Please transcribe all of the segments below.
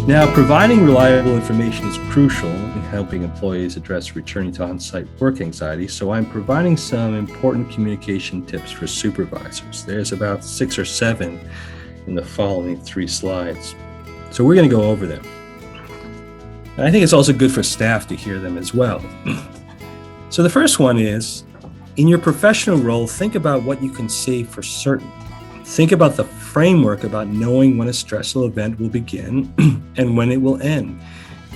Now, providing reliable information is crucial in helping employees address returning to on-site work anxiety, so I'm providing some important communication tips for supervisors. There's about 6 or 7 in the following 3 slides. So we're going to go over them. And I think it's also good for staff to hear them as well. So the first one is, in your professional role, think about what you can say for certain. Think about the framework about knowing when a stressful event will begin and when it will end.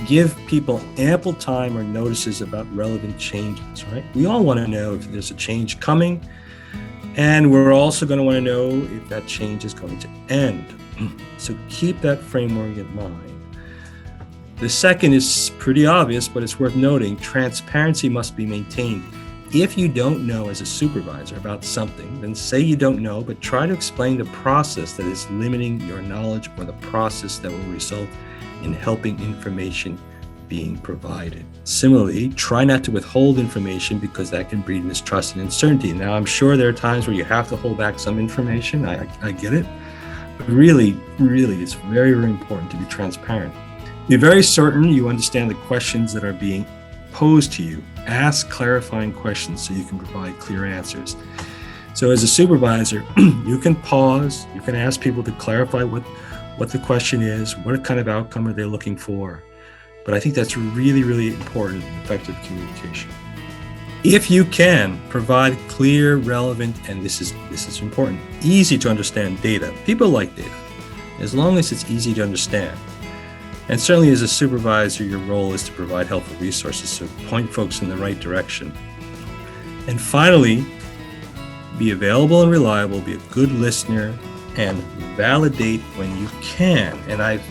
Give people ample time or notices about relevant changes, right? We all want to know if there's a change coming, and we're also going to want to know if that change is going to end. So keep that framework in mind. The second is pretty obvious, but it's worth noting. Transparency must be maintained. If you don't know as a supervisor about something, then say you don't know, but try to explain the process that is limiting your knowledge or the process that will result in helping information being provided. Similarly, try not to withhold information because that can breed mistrust and uncertainty. Now, I'm sure there are times where you have to hold back some information. I get it. But really, it's very, very important to be transparent. Be very certain you understand the questions that are being posed to you. Ask clarifying questions so you can provide clear answers. So as a supervisor, you can pause, you can ask people to clarify what the question is, what kind of outcome are they looking for. But I think that's really, really important in effective communication. If you can provide clear, relevant, and this is important, easy to understand data. People like data, as long as it's easy to understand. And certainly as a supervisor, your role is to provide helpful resources, so point folks in the right direction. And finally, be available and reliable, be a good listener, and validate when you can. And I've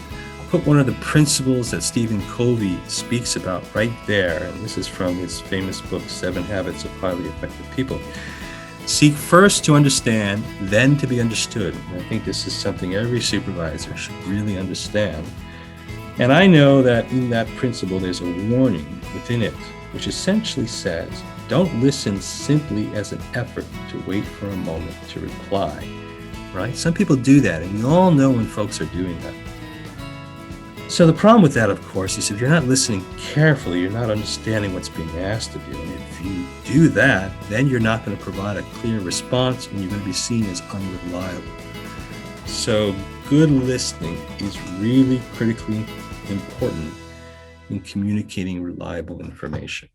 put one of the principles that Stephen Covey speaks about right there, and this is from his famous book, 7 Habits of Highly Effective People. Seek first to understand, then to be understood. And I think this is something every supervisor should really understand. And I know that in that principle, there's a warning within it, which essentially says, don't listen simply as an effort to wait for a moment to reply, right? Some people do that, and we all know when folks are doing that. So the problem with that, of course, is if you're not listening carefully, you're not understanding what's being asked of you. And if you do that, then you're not going to provide a clear response, and you're going to be seen as unreliable. So good listening is really critically important in communicating reliable information.